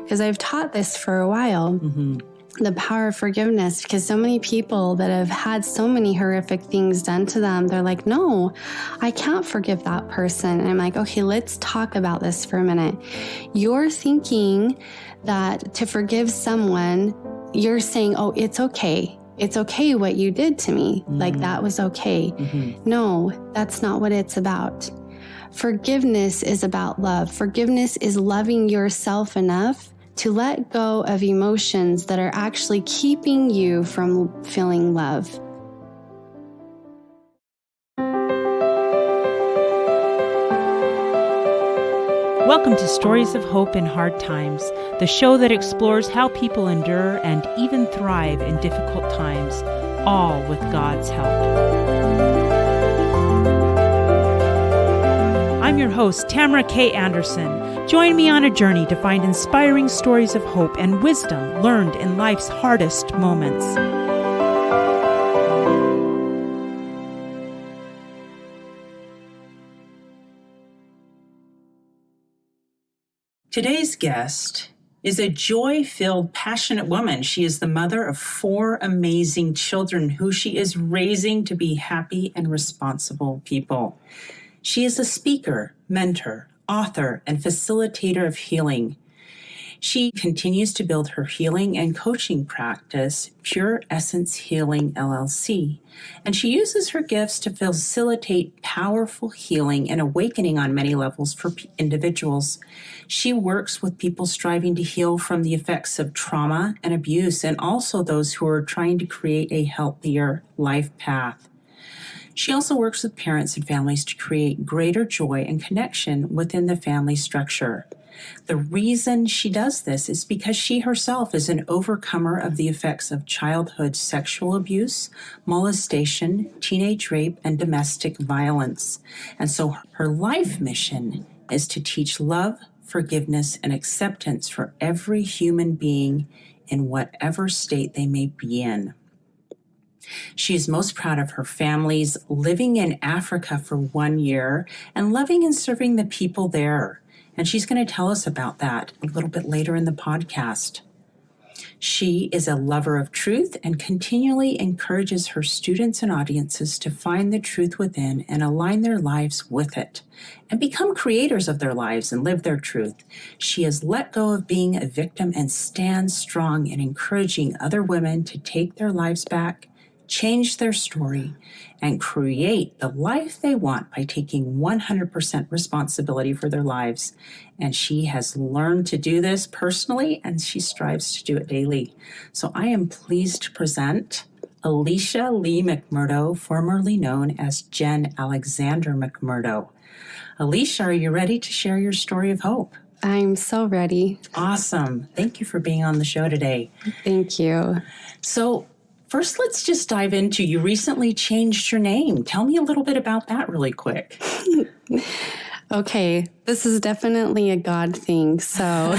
because I've taught this for a while. The power of forgiveness, because so many people that have had so many horrific things done to them, they're like, no, I can't forgive that person. And I'm like, okay, let's talk about this for a minute. You're thinking that to forgive someone, you're saying, oh, it's okay. It's okay what you did to me. Like that was okay. No, that's not what it's about. Forgiveness is about love. Forgiveness is loving yourself enough to let go of emotions that are actually keeping you from feeling love. Welcome to Stories of Hope in Hard Times, the show that explores how people endure and even thrive in difficult times, all with God's help. I'm your host, Tamara K. Anderson. Join me on a journey to find inspiring stories of hope and wisdom learned in life's hardest moments. Today's guest is a joy-filled, passionate woman. She is the mother of 4 amazing children who she is raising to be happy and responsible people. She is a speaker, mentor, author, and facilitator of healing. She continues to build her healing and coaching practice, Pure Essence Healing LLC, and she uses her gifts to facilitate powerful healing and awakening on many levels for individuals. She works with people striving to heal from the effects of trauma and abuse, and also those who are trying to create a healthier life path. She also works with parents and families to create greater joy and connection within the family structure. The reason she does this is because she herself is an overcomer of the effects of childhood sexual abuse, molestation, teenage rape, and domestic violence. And so her life mission is to teach love, forgiveness, and acceptance for every human being in whatever state they may be in. She is most proud of her family's living in Africa for 1 year and loving and serving the people there. And she's going to tell us about that a little bit later in the podcast. She is a lover of truth and continually encourages her students and audiences to find the truth within and align their lives with it and become creators of their lives and live their truth. She has let go of being a victim and stands strong in encouraging other women to take their lives back, change their story, and create the life they want by taking 100% responsibility for their lives. And she has learned to do this personally, and she strives to do it daily. So I am pleased to present Aleesha Lee McMurdo, formerly known as Jen Alexander McMurdo. Aleesha, are you ready to share your story of hope? I'm so ready. Awesome. Thank you for being on the show today. Thank you. So first, let's just dive into, you recently changed your name. Tell me a little bit about that really quick. Okay, this is definitely a God thing. So,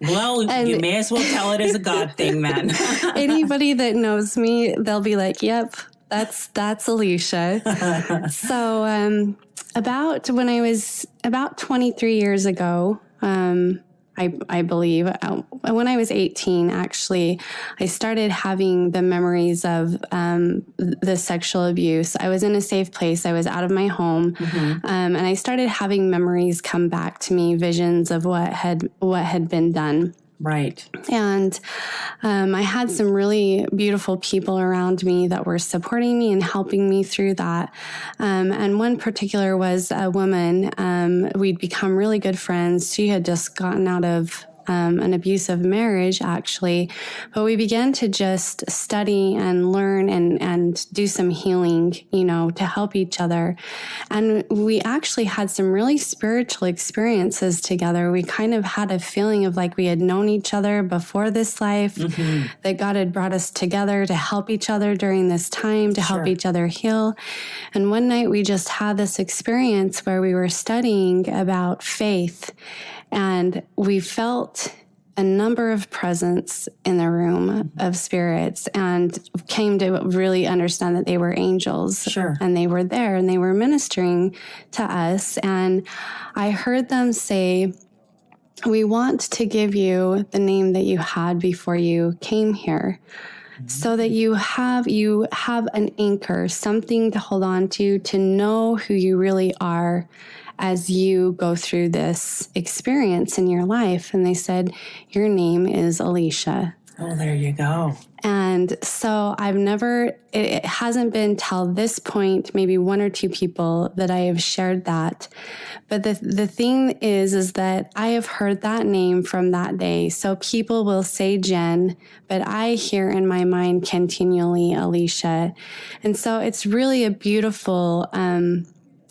well, you may as well tell it as a God thing then. Anybody that knows me, they'll be like, "Yep, that's Aleesha." So, about when I was about 23 years ago, I believe when I was 18, actually, I started having the memories of the sexual abuse. I was in a safe place. I was out of my home. And I started having memories come back to me, visions of what had been done. Right. And I had some really beautiful people around me that were supporting me and helping me through that. And one particular was a woman. We'd become really good friends. She had just gotten out of an abusive marriage, actually. But we began to just study and learn and do some healing, to help each other. And we actually had some really spiritual experiences together. We kind of had a feeling of like we had known each other before this life, that God had brought us together to help each other during this time, to help each other heal. And one night we just had this experience where we were studying about faith. And we felt a number of presence in the room of spirits and came to really understand that they were angels. And they were there and they were ministering to us. And I heard them say, we want to give you the name that you had before you came here, so that you have an anchor, something to hold on to know who you really are as you go through this experience in your life. And they said, your name is Aleesha. Oh, there you go. And so it hasn't been till this point, maybe one or two people that I have shared that. But the thing is that I have heard that name from that day. So people will say Jen, but I hear in my mind continually Aleesha. And so it's really a beautiful,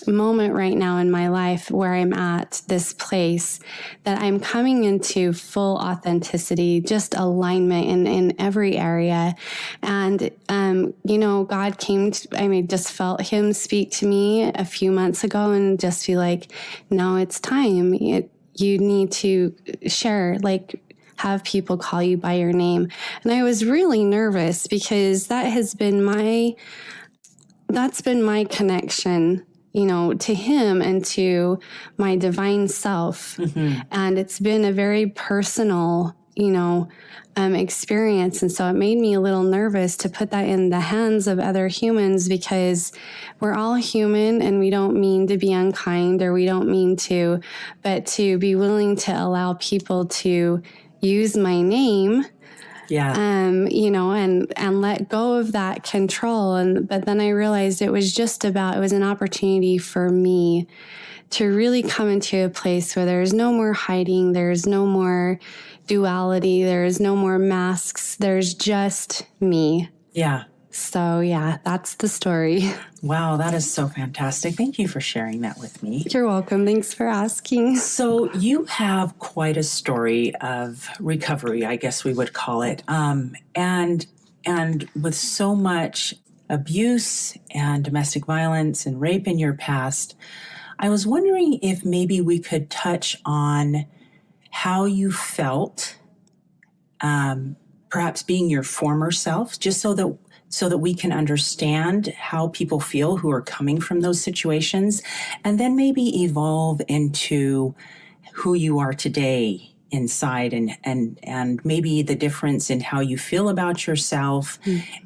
moment right now in my life where I'm at this place that I'm coming into full authenticity, just alignment in every area. And, God just felt him speak to me a few months ago and just be like, no, it's time. You need to share, have people call you by your name. And I was really nervous because that's been my connection, to him and to my divine self. Mm-hmm. And it's been a very personal, experience. And so it made me a little nervous to put that in the hands of other humans, because we're all human and we don't mean to be unkind, or we don't mean to, but to be willing to allow people to use my name. Yeah. And let go of that control. But then I realized it was an opportunity for me to really come into a place where there's no more hiding. There's no more duality. There's no more masks. There's just me. Yeah. So yeah, that's the story. Wow, that is so fantastic. Thank you for sharing that with me. You're welcome. Thanks for asking. So you have quite a story of recovery, I guess we would call it. And with so much abuse and domestic violence and rape in your past, I was wondering if maybe we could touch on how you felt, perhaps being your former self, just so that we can understand how people feel who are coming from those situations, and then maybe evolve into who you are today inside, and maybe the difference in how you feel about yourself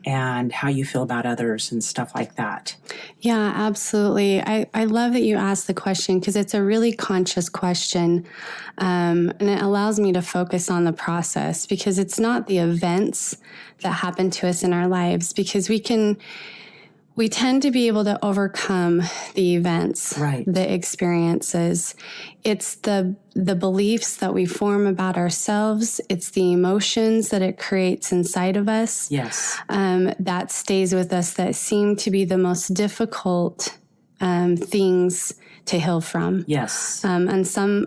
and how you feel about others and stuff like that. Yeah, absolutely. I love that you asked the question, because it's a really conscious question. And it allows me to focus on the process, because it's not the events that happen to us in our lives, because we tend to be able to overcome the events, right, the experiences. It's the beliefs that we form about ourselves. It's the emotions that it creates inside of us. Yes. That stays with us, that seem to be the most difficult things to heal from. Yes. And some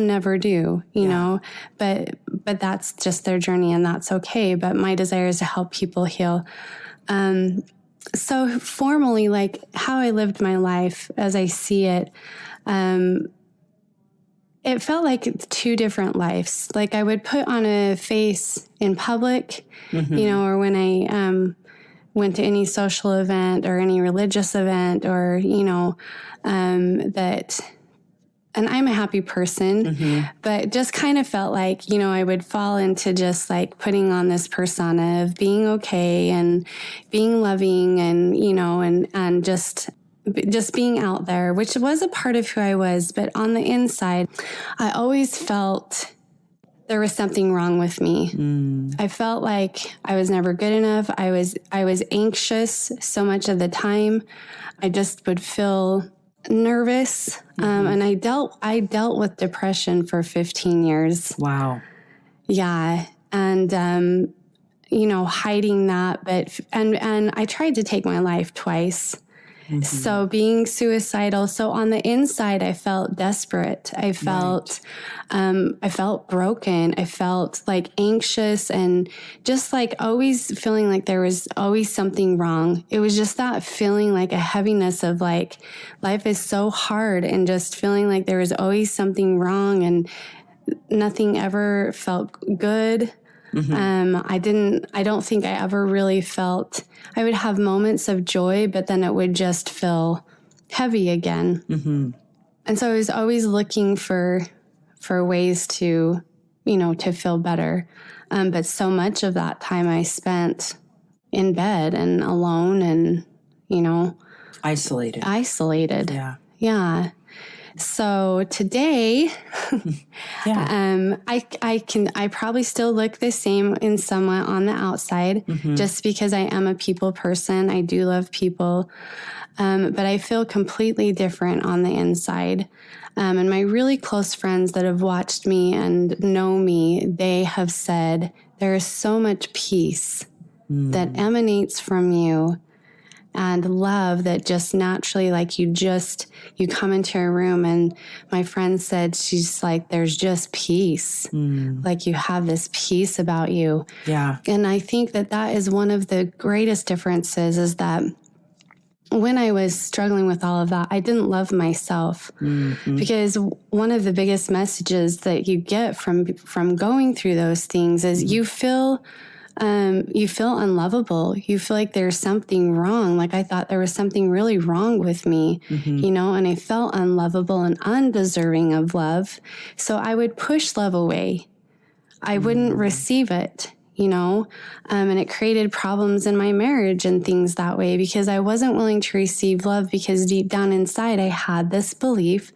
never do, you know, but that's just their journey, and that's okay. But my desire is to help people heal. So formally, how I lived my life as I see it, it felt like two different lives. I would put on a face in public, or when I went to any social event or any religious event, or, and I'm a happy person, but just kind of felt like, I would fall into just putting on this persona of being okay and being loving and, and just being out there, which was a part of who I was. But on the inside, I always felt there was something wrong with me. I felt like I was never good enough. I was anxious so much of the time. I just would feel nervous. And I dealt with depression for 15 years. Wow. Yeah. And, hiding that, and I tried to take my life twice. So being suicidal. So on the inside, I felt desperate. I felt broken. I felt anxious, and just always feeling like there was always something wrong. It was just that feeling a heaviness of life is so hard, and just feeling like there was always something wrong, and nothing ever felt good. I don't think I ever really felt. I would have moments of joy, but then it would just feel heavy again. And so I was always looking for for ways to, to feel better. But so much of that time I spent in bed and alone and, isolated. Yeah. Yeah. So today, I probably still look the same in somewhat on the outside, just because I am a people person. I do love people. But I feel completely different on the inside. And my really close friends that have watched me and know me, they have said there is so much peace that emanates from you and love that just naturally, like you come into a room, and my friend said, she's like, there's just peace. Like you have this peace about you. Yeah. And I think that is one of the greatest differences, is that when I was struggling with all of that, I didn't love myself, because one of the biggest messages that you get from going through those things is you feel unlovable. You feel like there's something wrong. Like I thought there was something really wrong with me, and I felt unlovable and undeserving of love. So I would push love away. I wouldn't receive it, and it created problems in my marriage and things that way, because I wasn't willing to receive love, because deep down inside I had this belief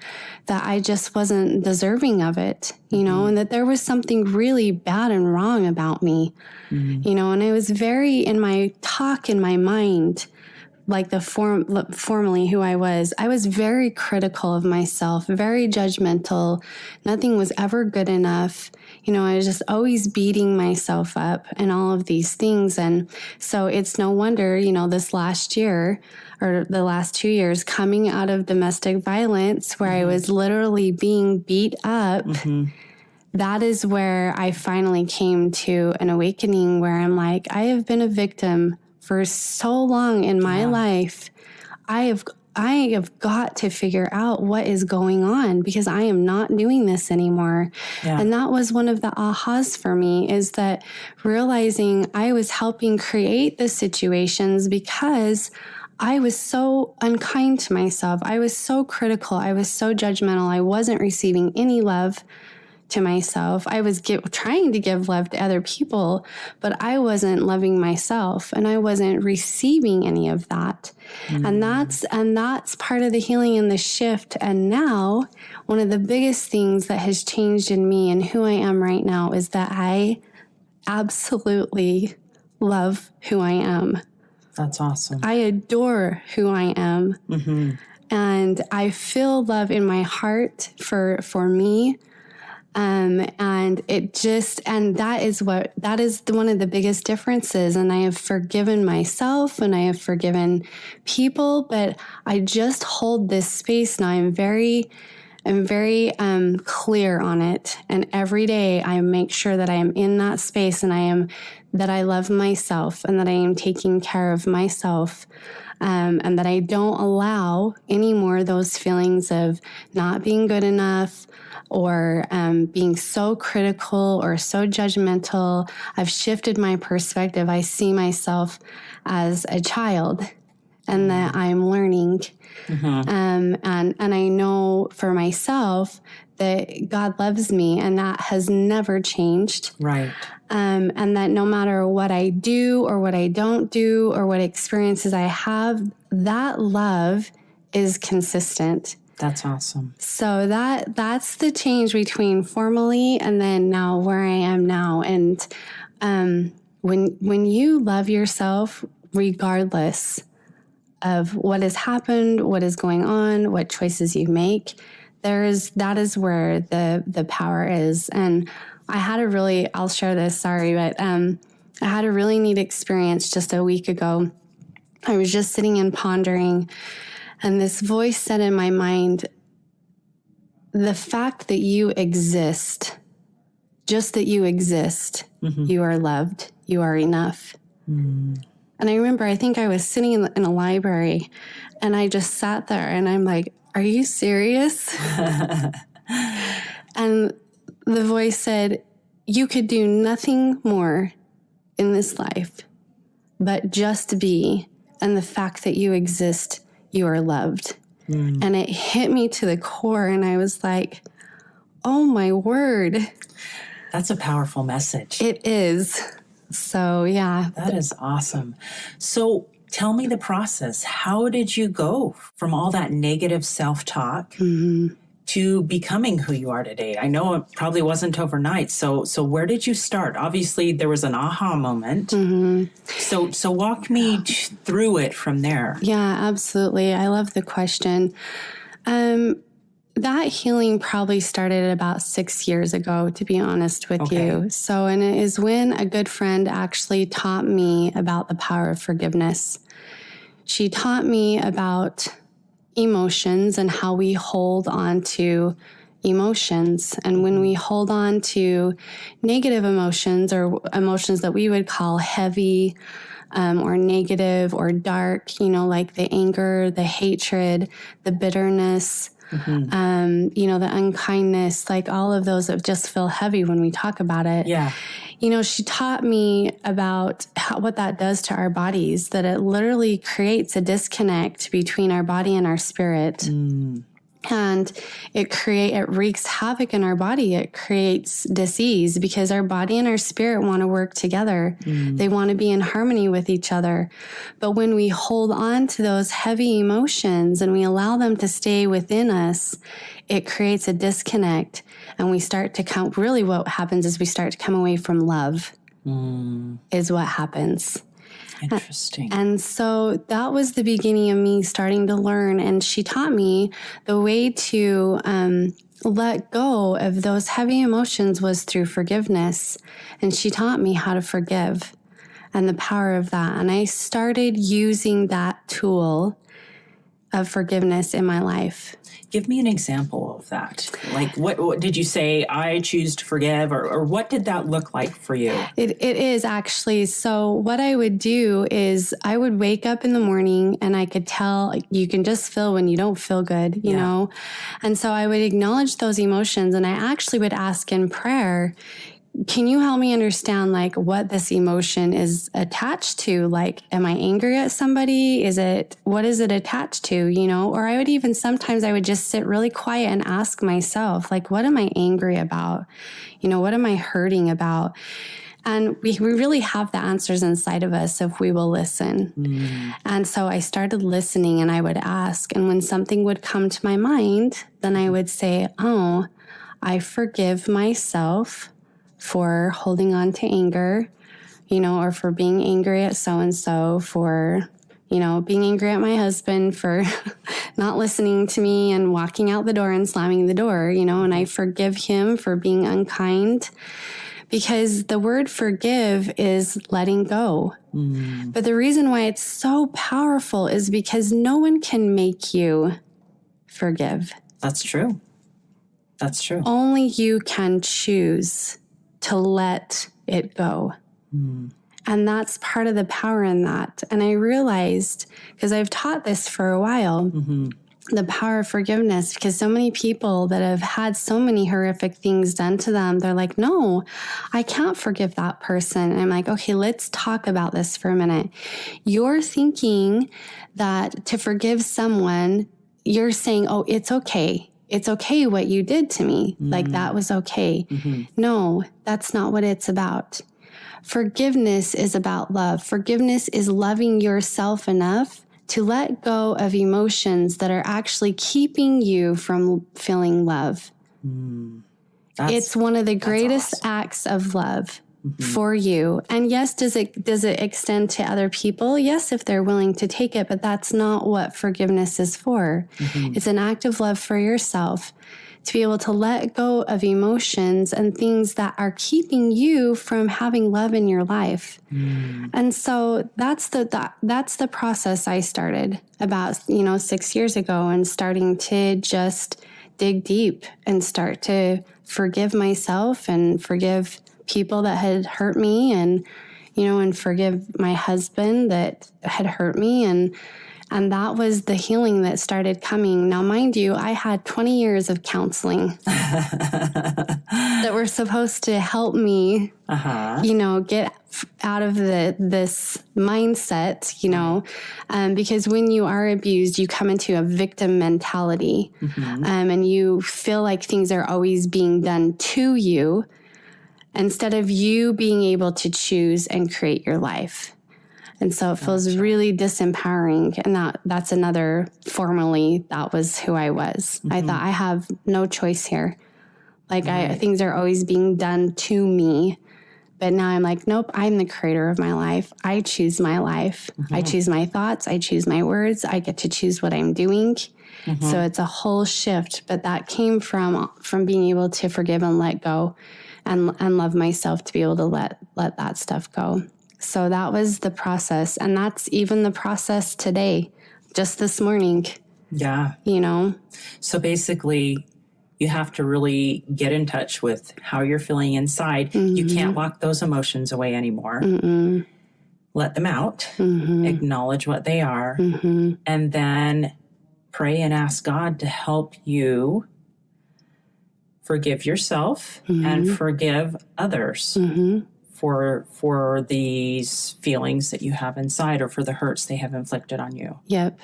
that I just wasn't deserving of it, and that there was something really bad and wrong about me, and I was very, in my talk, in my mind, like formerly who I was very critical of myself, very judgmental. Nothing was ever good enough. I was just always beating myself up and all of these things. And so it's no wonder, this last year or the last 2 years, coming out of domestic violence, where I was literally being beat up, that is where I finally came to an awakening where I'm like, I have been a victim for so long in my life. I have got to figure out what is going on, because I am not doing this anymore. Yeah. And that was one of the ahas for me, is that realizing I was helping create the situations because I was so unkind to myself. I was so critical. I was so judgmental. I wasn't receiving any love to myself. I was trying to give love to other people, but I wasn't loving myself, and I wasn't receiving any of that. And that's part of the healing and the shift. And now one of the biggest things that has changed in me and who I am right now is that I absolutely love who I am. That's awesome. I adore who I am. And I feel love in my heart for me. And that is one of the biggest differences. And I have forgiven myself and I have forgiven people, but I just hold this space now. I'm very clear on it. And every day I make sure that I am in that space, and that I love myself, and that I am taking care of myself. And that I don't allow any more of those feelings of not being good enough, or being so critical or so judgmental. I've shifted my perspective. I see myself as a child, and that I'm learning. And I know for myself that God loves me, and that has never changed. Right. And that no matter what I do or what I don't do or what experiences I have, that love is consistent. That's awesome. So that's the change between formerly and then now, where I am now. And when you love yourself, regardless of what has happened, what is going on, what choices you make, that is where the power is. And I had I'll share this, sorry, but I had a really neat experience just a week ago. I was just sitting and pondering, and this voice said in my mind, the fact that you exist, just that you exist, you are loved, you are enough. And I remember, I think I was sitting in a library, and I just sat there, and I'm like, are you serious? And the voice said, you could do nothing more in this life but just be, and the fact that you exist, you are loved. And it hit me to the core, and I was like, oh my word. That's a powerful message. It is. So, yeah. That is awesome. So tell me the process. How did you go from all that negative self-talk to becoming who you are today? I know it probably wasn't overnight. So where did you start? Obviously, there was an aha moment. So walk me through it from there. Yeah, absolutely. I love the question. That healing probably started about 6 years ago, to be honest with you. So, and it is when a good friend actually taught me about the power of forgiveness. She taught me about emotions and how we hold on to emotions. And when we hold on to negative emotions or emotions that we would call heavy, or negative or dark, like the anger, the hatred, the bitterness, the unkindness, like all of those that just feel heavy when we talk about it. Yeah. She taught me about what that does to our bodies, that it literally creates a disconnect between our body and our spirit. And it wreaks havoc in our body. It creates disease because our body and our spirit want to work together. They want to be in harmony with each other. But when we hold on to those heavy emotions and we allow them to stay within us, it creates a disconnect. And we start to really what happens is we start to come away from love is what happens. Interesting. And so that was the beginning of me starting to learn. And she taught me the way to let go of those heavy emotions was through forgiveness. And she taught me how to forgive and the power of that. And I started using that tool of forgiveness in my life. Give me an example of that. Like, what did you say? I choose to forgive, or what did that look like for you? It is actually. So what I would do is I would wake up in the morning and I could tell, you can just feel when you don't feel good, you know? And so I would acknowledge those emotions and I actually would ask in prayer, can you help me understand like what this emotion is attached to? Like, am I angry at somebody? What is it attached to, Or I would even, sometimes I would just sit really quiet and ask myself, like, what am I angry about? What am I hurting about? And we really have the answers inside of us if we will listen. And so I started listening and I would ask. And when something would come to my mind, then I would say, oh, I forgive myself for holding on to anger, or for being angry at so-and-so, for, being angry at my husband for not listening to me and walking out the door and slamming the door, and I forgive him for being unkind, because the word forgive is letting go. But the reason why it's so powerful is because no one can make you forgive. That's true. That's true. Only you can choose to let it go. And that's part of the power in that. And I realized, because I've taught this for a while, the power of forgiveness, because so many people that have had so many horrific things done to them, they're like, no, I can't forgive that person. And I'm like, okay, let's talk about this for a minute. You're thinking that to forgive someone, you're saying, oh, it's okay. It's okay what you did to me. Like that was okay. No, that's not what it's about. Forgiveness is about love. Forgiveness is loving yourself enough to let go of emotions that are actually keeping you from feeling love. It's one of the greatest acts of love for you. And yes, does it extend to other people? Yes, if they're willing to take it, but that's not what forgiveness is for. It's an act of love for yourself, to be able to let go of emotions and things that are keeping you from having love in your life. And so that's the process I started about, 6 years ago, and starting to just dig deep and start to forgive myself and forgive people that had hurt me, and, and forgive my husband that had hurt me. And And that was the healing that started coming. Now, mind you, I had 20 years of counseling that were supposed to help me, get out of this mindset, because when you are abused, you come into a victim mentality, and you feel like things are always being done to you instead of you being able to choose and create your life. And so it feels really disempowering. And that's another, formerly, that was who I was. I thought I have no choice here. Like things are always being done to me. But now I'm like, nope, I'm the creator of my life. I choose my life. I choose my thoughts. I choose my words. I get to choose what I'm doing. So it's a whole shift. But that came from being able to forgive and let go and love myself to be able to let that stuff go. So that was the process. And that's even the process today, just this morning. Yeah. So basically, you have to really get in touch with how you're feeling inside. You can't lock those emotions away anymore. Let them out, acknowledge what they are, and then pray and ask God to help you forgive yourself and forgive others. For these feelings that you have inside or for the hurts they have inflicted on you. Yep.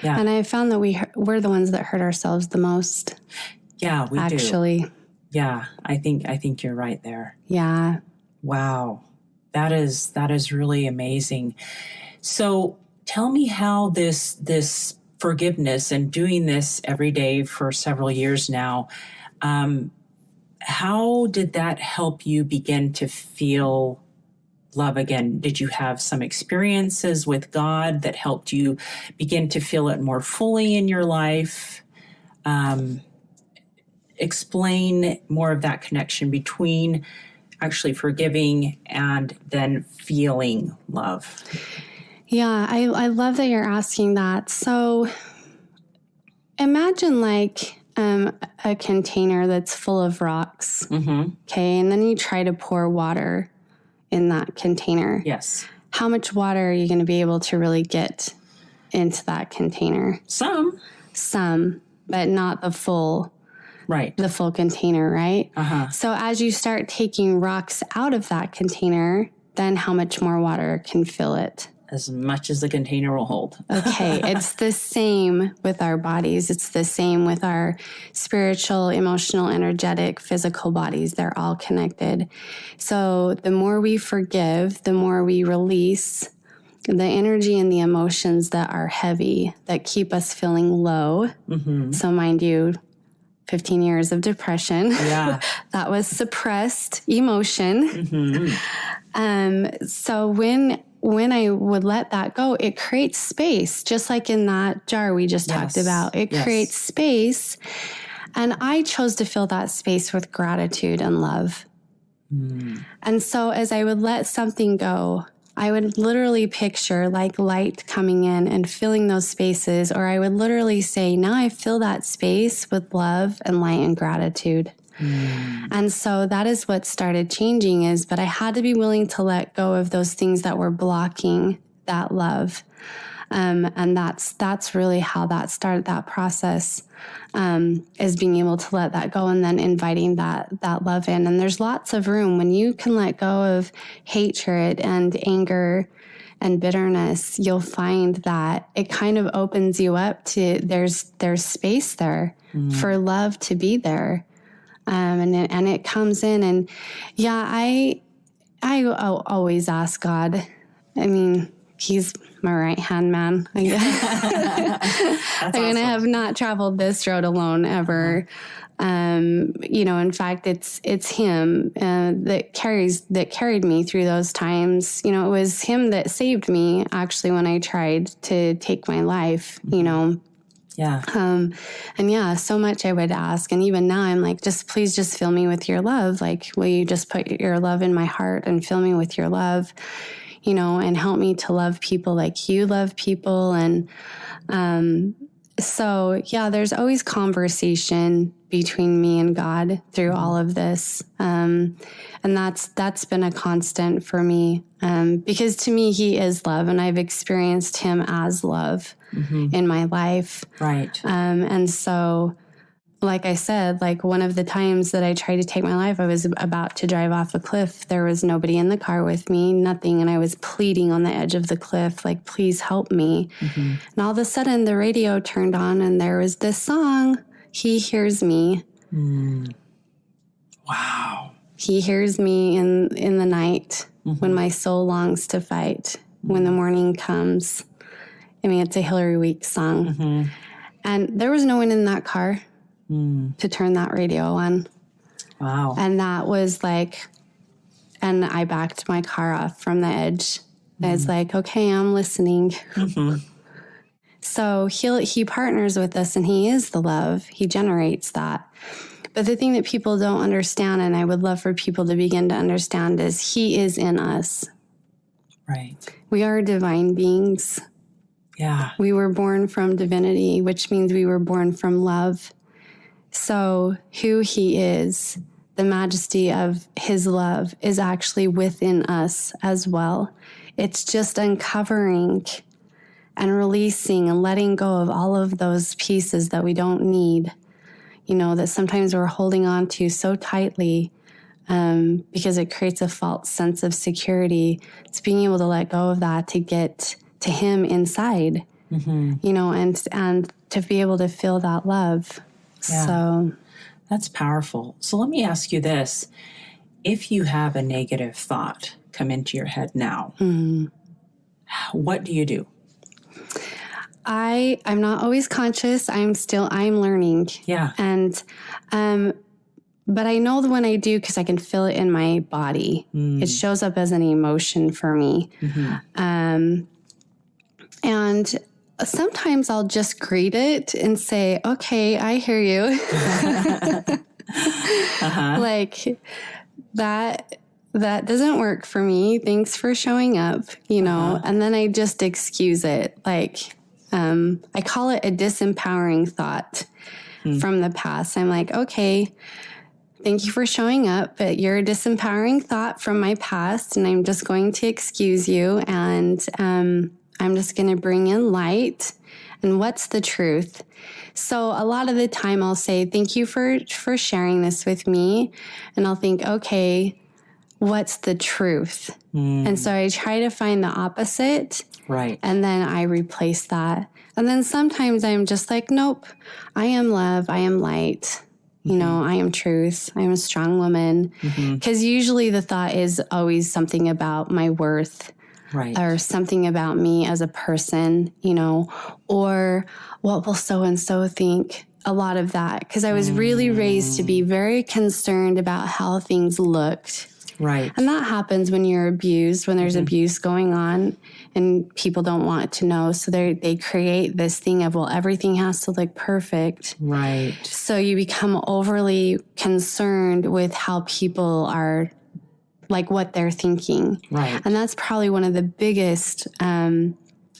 Yeah. And I found that we're the ones that hurt ourselves the most. Yeah, we actually. do. Yeah, I think you're right there. Yeah. Wow. That is really amazing. So tell me how this forgiveness and doing this every day for several years now, how did that help you begin to feel love again? Did you have some experiences with God that helped you begin to feel it more fully in your life? Explain more of that connection between actually forgiving and then feeling love. Yeah, I love that you're asking that. So imagine like a container that's full of rocks. Okay. And then you try to pour water in that container. Yes. How much water are you going to be able to really get into that container? Some, but not the full. Right. The full container, right? So as you start taking rocks out of that container, then how much more water can fill it? As much as the container will hold. Okay, it's the same with our bodies. It's the same with our spiritual, emotional, energetic, physical bodies. They're all connected. So the more we forgive, the more we release the energy and the emotions that are heavy, that keep us feeling low. So mind you, 15 years of depression. Yeah. That was suppressed emotion. So when I would let that go, it creates space, just like in that jar we just talked about. It creates space. And I chose to fill that space with gratitude and love. And so as I would let something go, I would literally picture like light coming in and filling those spaces, or I would literally say, now I fill that space with love and light and gratitude. And so that is what started changing but I had to be willing to let go of those things that were blocking that love. And that's really how that started, that process, is being able to let that go and then inviting that love in. And there's lots of room when you can let go of hatred and anger and bitterness. You'll find that it kind of opens you up to there's space there for love to be there. And it comes in, and I always ask God. I mean, He's my right-hand man. I mean, I have not traveled this road alone ever. In fact, it's Him that carried me through those times. It was Him that saved me actually when I tried to take my life. Yeah. So much I would ask. And even now I'm like, please just fill me with your love. Like, will you just put your love in my heart and fill me with your love, and help me to love people like you love people. And, there's always conversation between me and God through all of this. And that's been a constant for me. Because to me, he is love, and I've experienced him as love in my life. Right. And so, like I said, like one of the times that I tried to take my life, I was about to drive off a cliff. There was nobody in the car with me, nothing. And I was pleading on the edge of the cliff, like, please help me. And all of a sudden the radio turned on and there was this song, He Hears Me. Wow. He hears me in the night when my soul longs to fight, when the morning comes. I mean, it's a Hillary Week song. And there was no one in that car to turn that radio on. Wow. And that was like, and I backed my car off from the edge. I was like, okay, I'm listening. So he partners with us, and he is the love. He generates that. But the thing that people don't understand, and I would love for people to begin to understand, is he is in us. Right. We are divine beings. Yeah. We were born from divinity, which means we were born from love. So who he is, the majesty of his love, is actually within us as well. It's just uncovering and releasing and letting go of all of those pieces that we don't need, that sometimes we're holding on to so tightly because it creates a false sense of security. It's being able to let go of that to get to him inside, and to be able to feel that love. Yeah. So that's powerful. So let me ask you this. If you have a negative thought come into your head now, what do you do? I'm not always conscious. I'm learning. Yeah. And, but I know that when I do, because I can feel it in my body, it shows up as an emotion for me. And sometimes I'll just greet it and say, okay, I hear you. Like that doesn't work for me. Thanks for showing up, and then I just excuse it. Like, I call it a disempowering thought from the past. I'm like, okay, thank you for showing up, but you're a disempowering thought from my past, and I'm just going to excuse you, and I'm just going to bring in light. And what's the truth? So a lot of the time I'll say, thank you for sharing this with me. And I'll think, okay, what's the truth? And so I try to find the opposite. Right. And then I replace that. And then sometimes I'm just like, nope, I am love. I am light. I am truth. I am a strong woman. Because usually the thought is always something about my worth. Right. Or something about me as a person, or what will so-and-so think? A lot of that. Because I was really raised to be very concerned about how things looked. Right. And that happens when you're abused, when there's abuse going on and people don't want to know. So they create this thing of, well, everything has to look perfect. Right. So you become overly concerned with how people are, like what they're thinking. Right. And that's probably one of the biggest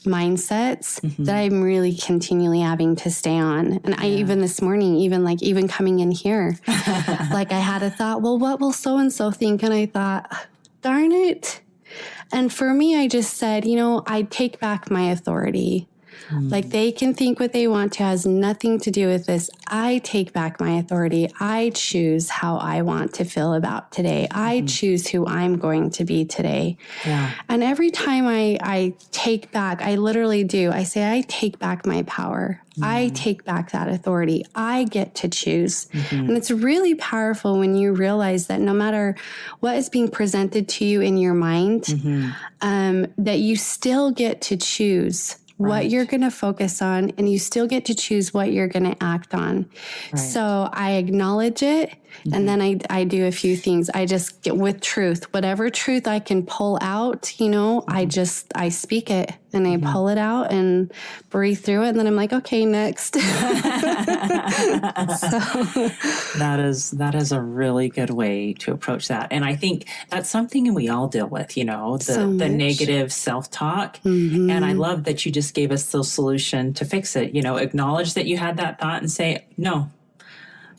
mindsets that I'm really continually having to stay on. And I, even this morning, even coming in here, like I had a thought, well, what will so-and-so think? And I thought, darn it. And for me, I just said, I take back my authority. Like they can think what they want to, has nothing to do with this. I take back my authority. I choose how I want to feel about today. I choose who I'm going to be today. Yeah. And every time I take back, I literally do. I say, I take back my power. I take back that authority. I get to choose. And it's really powerful when you realize that no matter what is being presented to you in your mind, that you still get to choose what you're going to focus on, and you still get to choose what you're going to act on. Right. So I acknowledge it, and then I do a few things. I just get with truth, whatever truth I can pull out, I speak it and I pull it out and breathe through it. And then I'm like, okay, next. That is a really good way to approach that. And I think that's something we all deal with, the negative self-talk. And I love that you just gave us the solution to fix it. Acknowledge that you had that thought and say, no,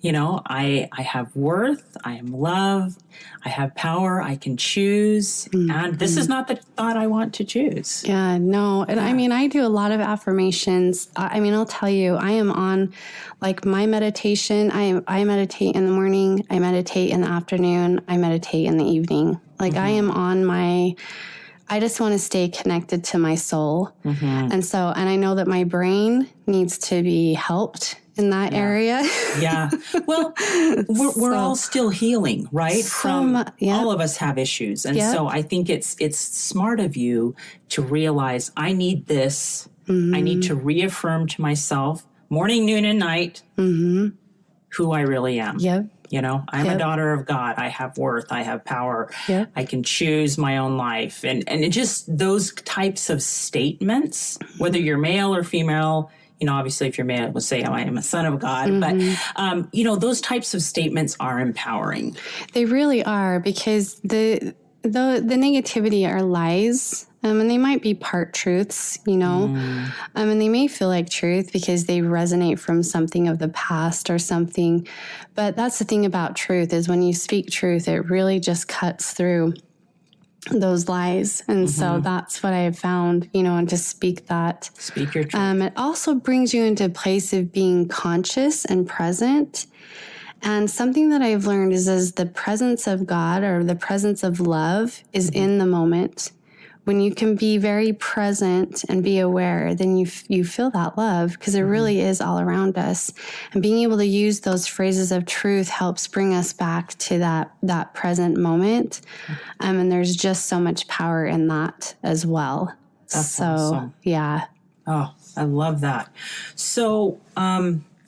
I have worth, I am loved, I have power, I can choose. And this is not the thought I want to choose. Yeah, no. And I mean, I do a lot of affirmations. I mean, I'll tell you, I am on like my meditation. I meditate in the morning. I meditate in the afternoon. I meditate in the evening. Like I am on I just want to stay connected to my soul. And I know that my brain needs to be helped in that area. Yeah. Well, we're all still healing, right? All of us have issues. And so I think it's smart of you to realize I need this. I need to reaffirm to myself morning, noon, and night who I really am. Yep. I'm a daughter of God. I have worth. I have power. Yep. I can choose my own life. And it just those types of statements, whether you're male or female, obviously if you're male, we'll say, I am a son of God. But, those types of statements are empowering. They really are, because the negativity are lies. And they might be part truths, and they may feel like truth because they resonate from something of the past or something. But that's the thing about truth, is when you speak truth, it really just cuts through those lies. And so that's what I have found, and to speak that. Speak your truth. It also brings you into a place of being conscious and present. And something that I've learned is the presence of God, or the presence of love, is in the moment. When you can be very present and be aware, then you feel that love, because it really is all around us. And being able to use those phrases of truth helps bring us back to that present moment. And there's just so much power in that as well. That's awesome. Yeah. Oh, I love that. So,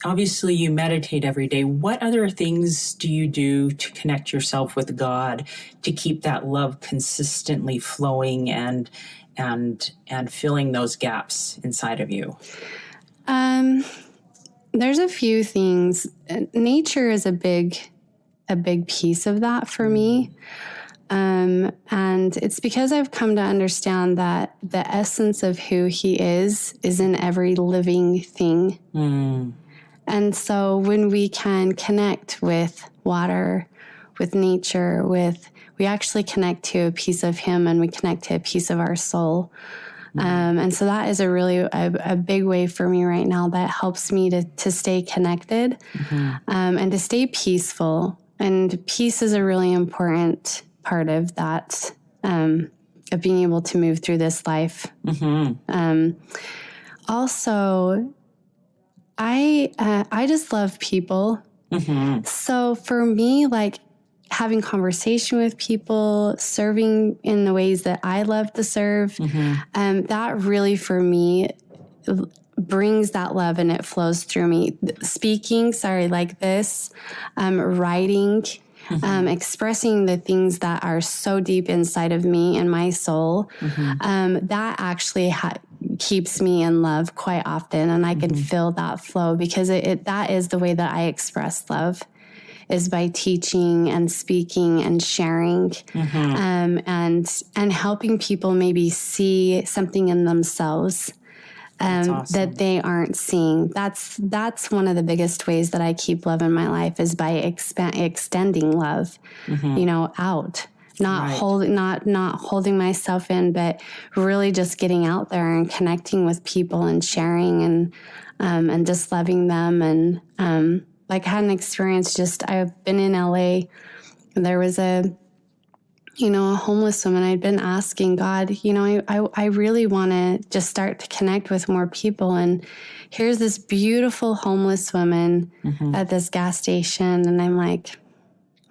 obviously you meditate every day. What other things do you do to connect yourself with God, to keep that love consistently flowing and filling those gaps inside of you? There's a few things. Nature is a big piece of that for me. And it's because I've come to understand that the essence of who He is in every living thing. And so when we can connect with water, with nature, we actually connect to a piece of Him, and we connect to a piece of our soul. And so that is a big way for me right now that helps me to stay connected and to stay peaceful. And peace is a really important part of that, of being able to move through this life. Also, I just love people. So for me, like having conversation with people, serving in the ways that I love to serve, that really for me brings that love, and it flows through me. Speaking, like this, writing, expressing the things that are so deep inside of me and my soul, that actually keeps me in love quite often, and I can feel that flow, because that is the way that I express love, is by teaching and speaking and sharing, and helping people maybe see something in themselves that they aren't seeing. That's one of the biggest ways that I keep love in my life, is by extending love, out. Not holding myself in, but really just getting out there and connecting with people and sharing and just loving them. And I had an experience. I've been in LA, and there was a homeless woman. I'd been asking God, I really want to just start to connect with more people. And here's this beautiful homeless woman at this gas station, and I'm like,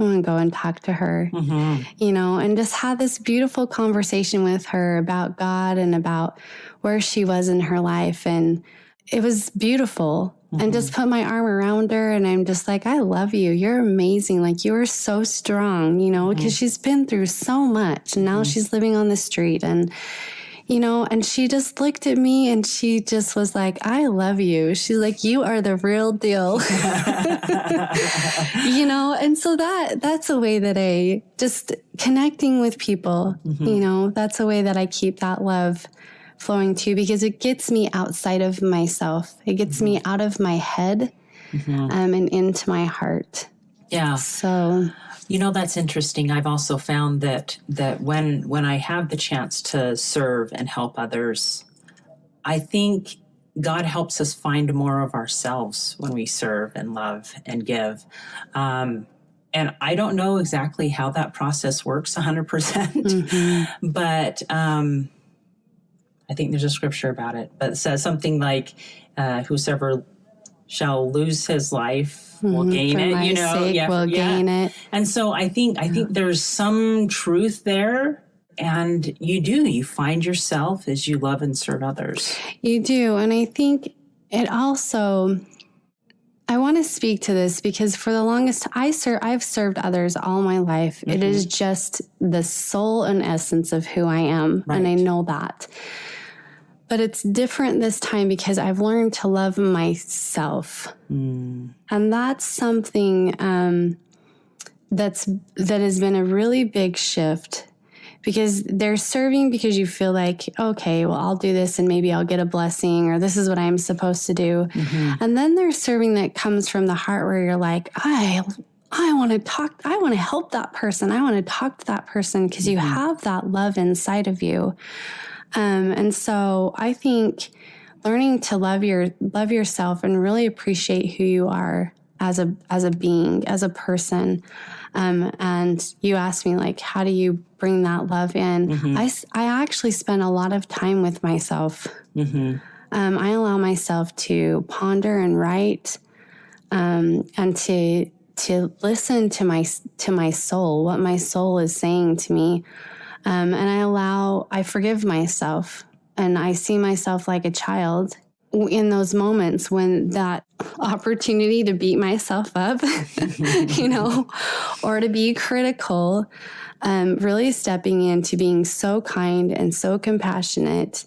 I want to go and talk to her, and just had this beautiful conversation with her about God and about where she was in her life. And it was beautiful. And just put my arm around her, and I'm just like, I love you. You're amazing. Like, you are so strong, because she's been through so much, and now she's living on the street. And, and she just looked at me, and she just was like, I love you. She's like, you are the real deal. And so that's a way that I just connecting with people, that's a way that I keep that love flowing too, because it gets me outside of myself. It gets me out of my head, and into my heart. Yeah. So, That's interesting. I've also found that when I have the chance to serve and help others, I think God helps us find more of ourselves when we serve and love and give. And I don't know exactly how that process works 100%, but I think there's a scripture about it, but it says something like, whosoever shall lose his life will gain for it, my sake will gain it. And so I think there's some truth there. And you find yourself as you love and serve others. You do. And I think it also, I want to speak to this because for the longest, I've served others all my life. It is just the soul and essence of who I am. Right. And I know that. But it's different this time because I've learned to love myself. And that's something that has been a really big shift. Because they're serving because you feel like, okay, well, I'll do this and maybe I'll get a blessing, or this is what I'm supposed to do. And then there's serving that comes from the heart where you're like, I want to help that person. I want to talk to that person because you have that love inside of you. And so I think learning to love yourself and really appreciate who you are as a being, as a person. And you asked me, like, how do you bring that love in? I actually spend a lot of time with myself. I allow myself to ponder and write, and to listen to my soul, what my soul is saying to me. And I forgive myself, and I see myself like a child in those moments when that opportunity to beat myself up, or to be critical, really stepping into being so kind and so compassionate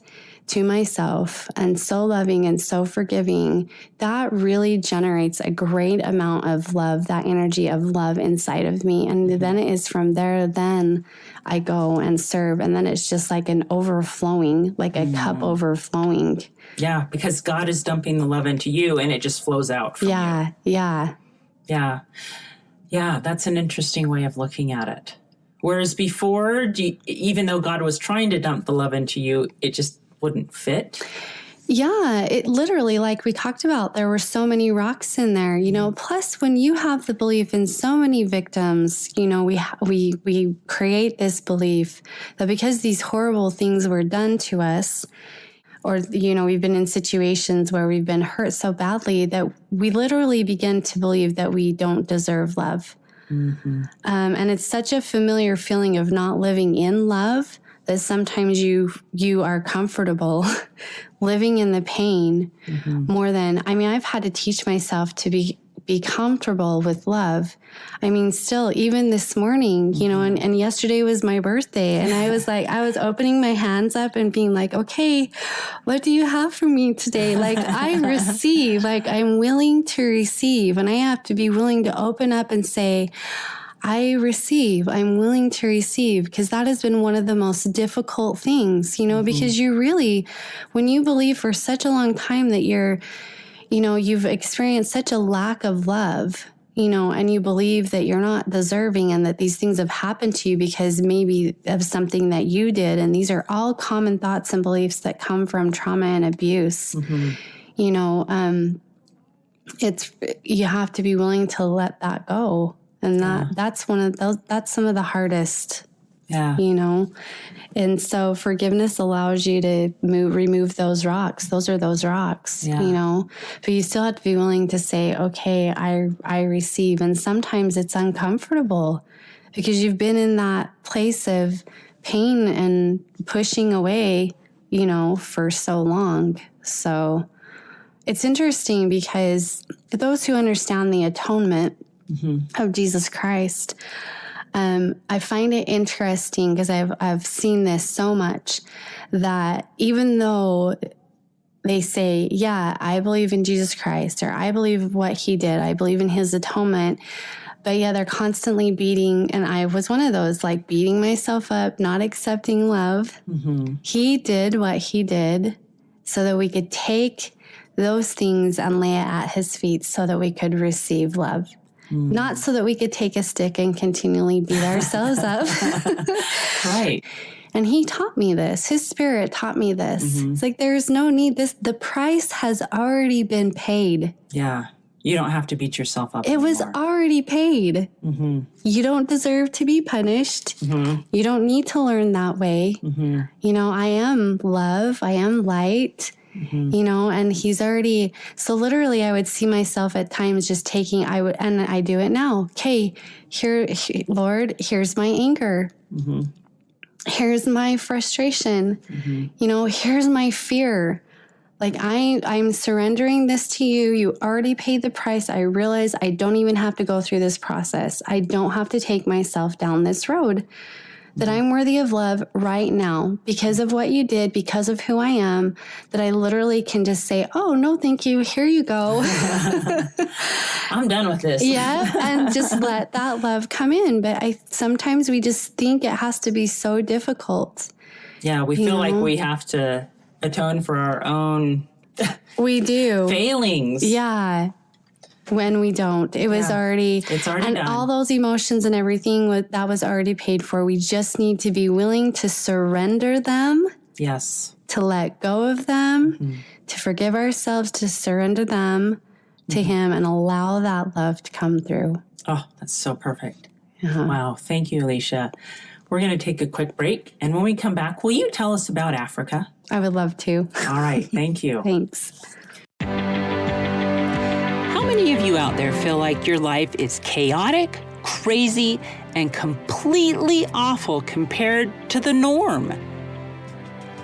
to myself and so loving and so forgiving, that really generates a great amount of love, that energy of love inside of me. And then it is from there, then I go and serve. And then it's just like an overflowing, like a cup overflowing. Yeah, because God is dumping the love into you and it just flows out from you. Yeah. Yeah, that's an interesting way of looking at it. Whereas before, even though God was trying to dump the love into you, it just wouldn't fit. Yeah, it literally, like we talked about, there were so many rocks in there, plus when you have the belief in so many victims, we create this belief that because these horrible things were done to us, or, we've been in situations where we've been hurt so badly that we literally begin to believe that we don't deserve love. And it's such a familiar feeling of not living in love that sometimes you are comfortable living in the pain more than, I've had to teach myself to be comfortable with love. Still, even this morning, and yesterday was my birthday, and I was opening my hands up and being like, okay, what do you have for me today? Like, I receive, like, I'm willing to receive, and I have to be willing to open up and say, I receive, I'm willing to receive, because that has been one of the most difficult things, because you really, when you believe for such a long time that you've experienced such a lack of love, and you believe that you're not deserving and that these things have happened to you because maybe of something that you did. And these are all common thoughts and beliefs that come from trauma and abuse. You have to be willing to let that go. And that's one of those, that's some of the hardest, and so forgiveness allows you to remove those rocks. Those are those rocks, but you still have to be willing to say, okay, I receive. And sometimes it's uncomfortable because you've been in that place of pain and pushing away, for so long. So it's interesting because those who understand the atonement of Jesus Christ, I find it interesting because I've seen this so much that even though they say, yeah, I believe in Jesus Christ, or I believe what he did, I believe in his atonement, but yeah, they're constantly beating, and I was one of those, like, beating myself up, not accepting love. He did what he did so that we could take those things and lay it at his feet so that we could receive love. Not so that we could take a stick and continually beat ourselves up. Right. And he taught me this. His Spirit taught me this. It's like, there's no need. The price has already been paid. Yeah. You don't have to beat yourself up It anymore. was already paid. You don't deserve to be punished. You don't need to learn that way. You know, I am love. I am light. You know, and he's already, so literally I would see myself at times just taking, and I do it now. Okay, Lord, here's my anger. Here's my frustration. You know, here's my fear. Like, I'm surrendering this to you. You already paid the price. I realize I don't even have to go through this process. I don't have to take myself down this road. That I'm worthy of love right now because of what you did, because of who I am, that I literally can just say, oh, no, thank you. Here you go. I'm done with this. Yeah. And just let that love come in. But sometimes we just think it has to be so difficult. Yeah. We feel like we have to atone for our own we do failings. Yeah. When we don't, it's already done. All those emotions and everything that was already paid for. We just need to be willing to surrender them. Yes. To let go of them, to forgive ourselves, to surrender them to him and allow that love to come through. Oh, that's so perfect. Wow. Thank you, Aleesha. We're going to take a quick break. And when we come back, will you tell us about Africa? I would love to. All right. Thank you. Thanks. How many of you out there feel like your life is chaotic, crazy, and completely awful compared to the norm?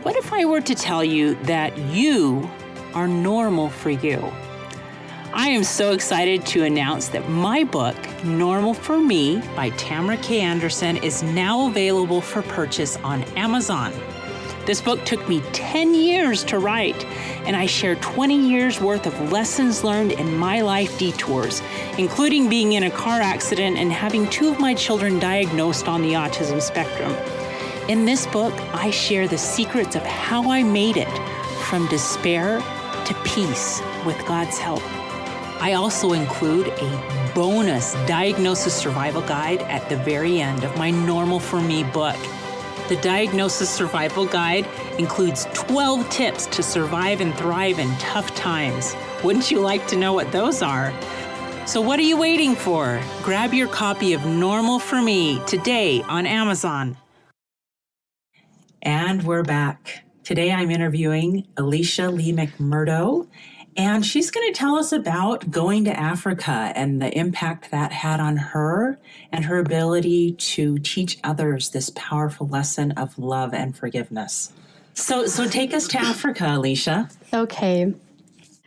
What if I were to tell you that you are normal for you? I am so excited to announce that my book, Normal for Me by Tamara K. Anderson, is now available for purchase on Amazon. This book took me 10 years to write, and I share 20 years worth of lessons learned in my life detours, including being in a car accident and having 2 of my children diagnosed on the autism spectrum. In this book, I share the secrets of how I made it from despair to peace with God's help. I also include a bonus diagnosis survival guide at the very end of my Normal for Me book. The Diagnosis Survival Guide includes 12 tips to survive and thrive in tough times. Wouldn't you like to know what those are? So what are you waiting for? Grab your copy of Normal for Me today on Amazon. And we're back. Today I'm interviewing Aleesha Lee McMurdo, and she's going to tell us about going to Africa and the impact that had on her and her ability to teach others this powerful lesson of love and forgiveness. So take us to Africa, Aleesha. Okay.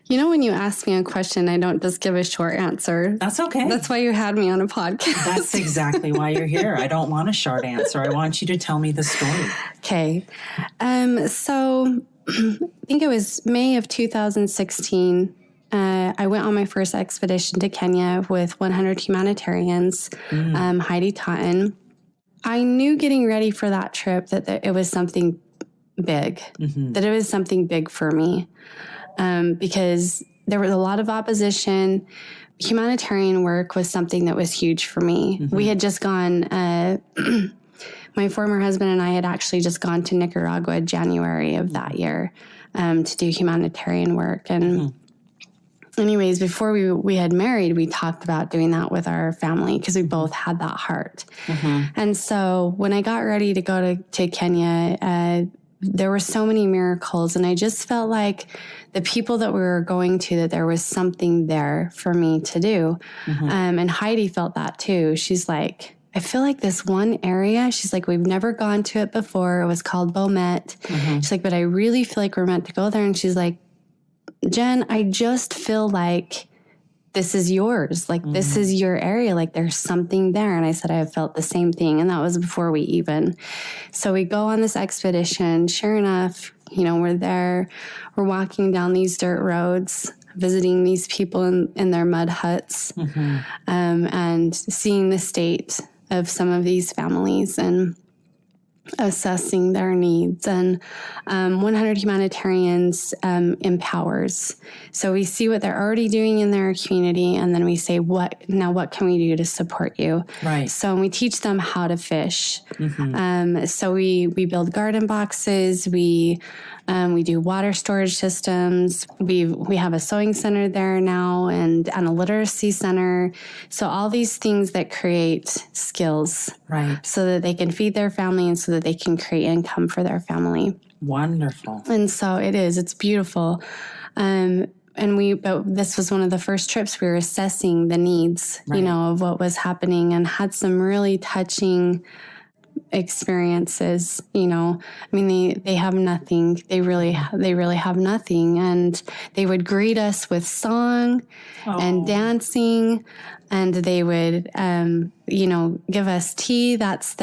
You know, when you ask me a question, I don't just give a short answer. That's okay. That's why you had me on a podcast. That's exactly why you're here. I don't want a short answer. I want you to tell me the story. Okay. So I think it was May of 2016. I went on my first expedition to Kenya with 100 humanitarians, Heidi Totten. I knew getting ready for that trip that it was something big, that it was something big for me, because there was a lot of opposition. Humanitarian work was something that was huge for me. We had just gone, my former husband and I had actually just gone to Nicaragua January of that year to do humanitarian work. And anyways, before we had married, we talked about doing that with our family because we both had that heart. And so when I got ready to go to Kenya, there were so many miracles, and I just felt like the people that we were going to, that there was something there for me to do. And Heidi felt that too. She's like, I feel like this one area, she's like, we've never gone to it before. It was called Bomet. She's like, but I really feel like we're meant to go there. And she's like, Jen, I just feel like this is yours. Like, this is your area. Like, there's something there. And I said, I have felt the same thing. And that was before we even. So we go on this expedition. Sure enough, you know, we're there. We're walking down these dirt roads, visiting these people in their mud huts, and seeing the state of some of these families. And assessing their needs. And 100 Humanitarians empowers. So we see what they're already doing in their community, and then we say, what can we do to support you? Right. So we teach them how to fish. So we build garden boxes. We do water storage systems. We have a sewing center there now, and a literacy center. So all these things that create skills, Right. so that they can feed their family and so that they can create income for their family. Wonderful. And so it's beautiful. But this was one of the first trips we were assessing the needs, Right. of what was happening, and had some really touching experiences. They have nothing. They really have nothing. And they would greet us with song and dancing, and they would, give us tea. That's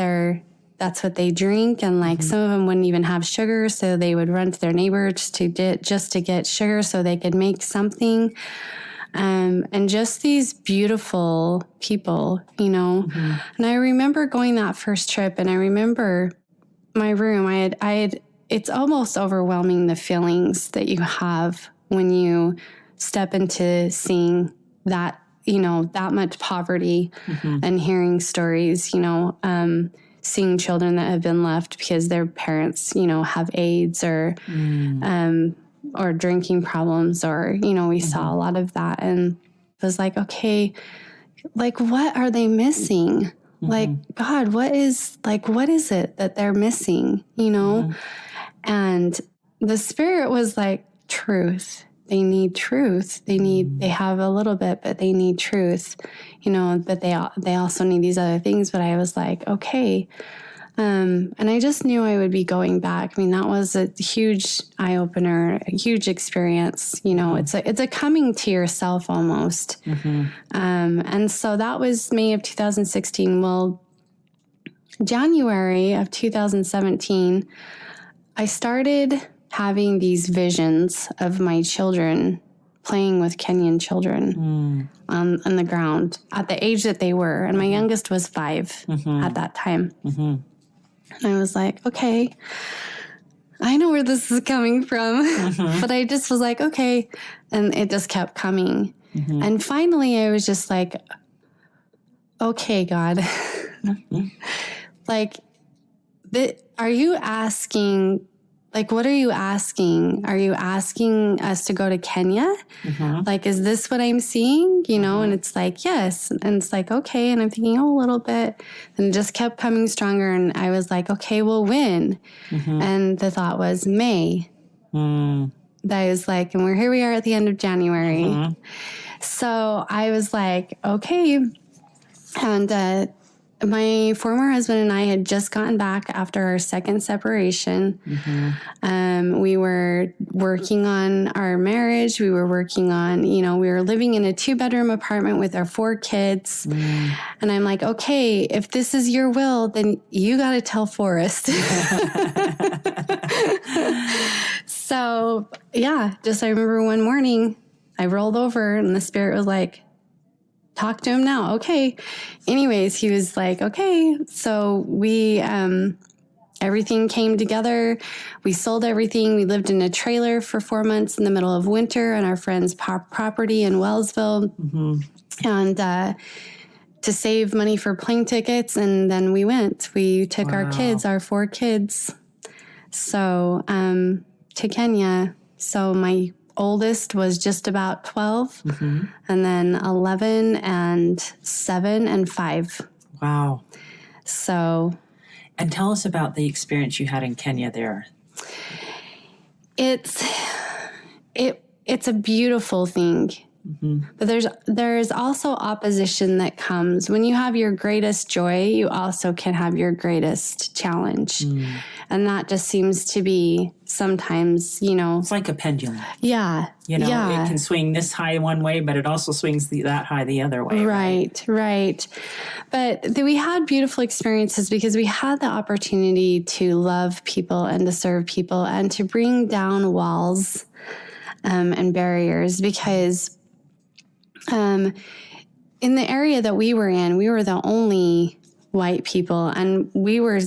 what they drink. And some of them wouldn't even have sugar. So they would run to their neighbors to get sugar so they could make something. And just these beautiful people, And I remember going that first trip, and I remember my room. It's almost overwhelming, the feelings that you have when you step into seeing that, that much poverty, and hearing stories, seeing children that have been left because their parents, have AIDS or drinking problems, or, we saw a lot of that. And it was like, okay, what are they missing? God, what is it that they're missing, And the Spirit was like, truth. They need truth. They have a little bit, but they need truth, but they also need these other things. But I was like, okay. And I just knew I would be going back. That was a huge eye opener, a huge experience. It's a coming to yourself almost. And so that was May of 2016. Well, January of 2017, I started having these visions of my children playing with Kenyan children on the ground at the age that they were. And my youngest was 5 at that time. And I was like, okay, I know where this is coming from. But I just was like, okay. And it just kept coming. And finally, I was just like, okay, God, are you asking, what are you asking? Are you asking us to go to Kenya? Is this what I'm seeing? And it's like, yes. And it's like, okay. And I'm thinking, a little bit. And it just kept coming stronger. And I was like, okay, well, when? And the thought was May. That I was like, and here we are at the end of January. So I was like, okay. And my former husband and I had just gotten back after our second separation. We were working on our marriage. We were working on, we were living in a 2-bedroom apartment with our 4 kids. And I'm like, okay, if this is your will, then you got to tell Forrest. So I remember one morning I rolled over and the Spirit was like, talk to him now. Okay. Anyways, he was like, okay. So we, everything came together. We sold everything. We lived in a trailer for 4 months in the middle of winter on our friend's property in Wellsville. And, to save money for plane tickets. And then we went, we took our kids, our 4 kids. So, to Kenya. So my oldest was just about 12, and then 11 and 7 and 5. Wow. So. And tell us about the experience you had in Kenya there. It's a beautiful thing. But there's also opposition that comes. When you have your greatest joy, you also can have your greatest challenge. And that just seems to be sometimes, It's like a pendulum. Yeah. It can swing this high one way, but it also swings that high the other way. Right. But we had beautiful experiences because we had the opportunity to love people and to serve people and to bring down walls and barriers, because in the area that we were in, we were the only white people, and we were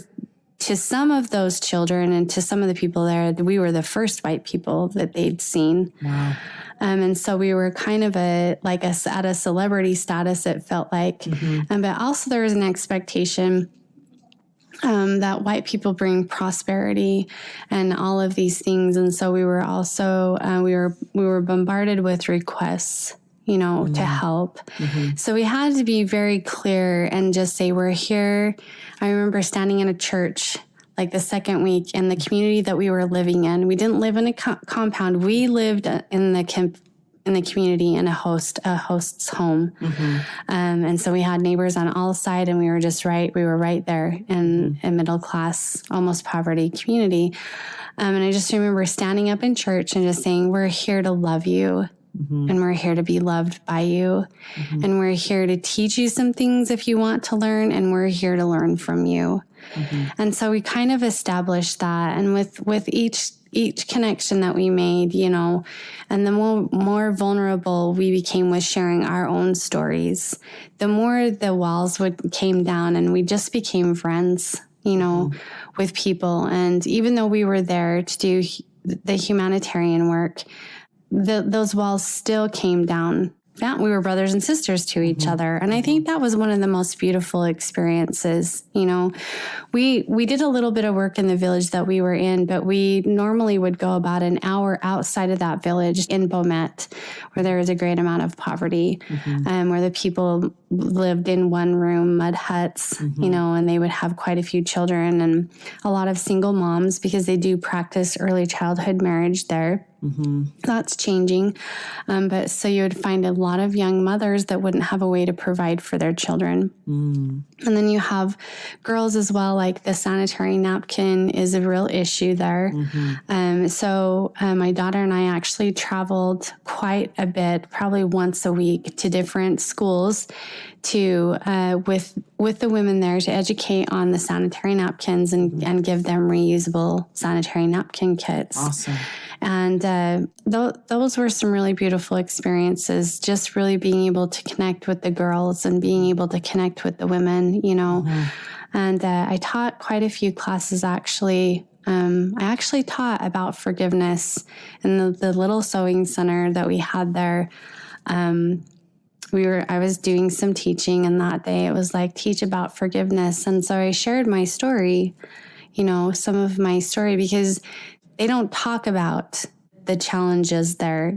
to some of those children and to some of the people there, we were the first white people that they'd seen. Wow. And so we were kind of at a celebrity status, it felt like. But also there was an expectation that white people bring prosperity and all of these things. And so we were also, we were bombarded with requests, to help. So we had to be very clear and just say, we're here. I remember standing in a church like the second week in the community that we were living in. We didn't live in a compound. We lived in the community in a host's home. And so we had neighbors on all sides, and we were right there in a middle class, almost poverty community. And I just remember standing up in church and just saying, we're here to love you. And we're here to be loved by you. And we're here to teach you some things if you want to learn, and we're here to learn from you. And so we kind of established that. And with each connection that we made, and the more vulnerable we became with sharing our own stories, the more the walls came down, and we just became friends, with people. And even though we were there to do the humanitarian work, those walls still came down. We were brothers and sisters to each other. And I think that was one of the most beautiful experiences. We did a little bit of work in the village that we were in, but we normally would go about an hour outside of that village in Beaumet, where there was a great amount of poverty, where the people lived in one room, mud huts, and they would have quite a few children and a lot of single moms, because they do practice early childhood marriage there. That's changing. But so you would find a lot of young mothers that wouldn't have a way to provide for their children. And then you have girls as well, like the sanitary napkin is a real issue there. So my daughter and I actually traveled quite a bit, probably once a week, to different schools to with the women there to educate on the sanitary napkins and give them reusable sanitary napkin kits. Awesome. And those were some really beautiful experiences, just really being able to connect with the girls and being able to connect with the women, And I taught quite a few classes, actually. I actually taught about forgiveness in the little sewing center that we had there. I was doing some teaching, and that day it was like, teach about forgiveness. And so I shared my story, some of my story, because they don't talk about the challenges there.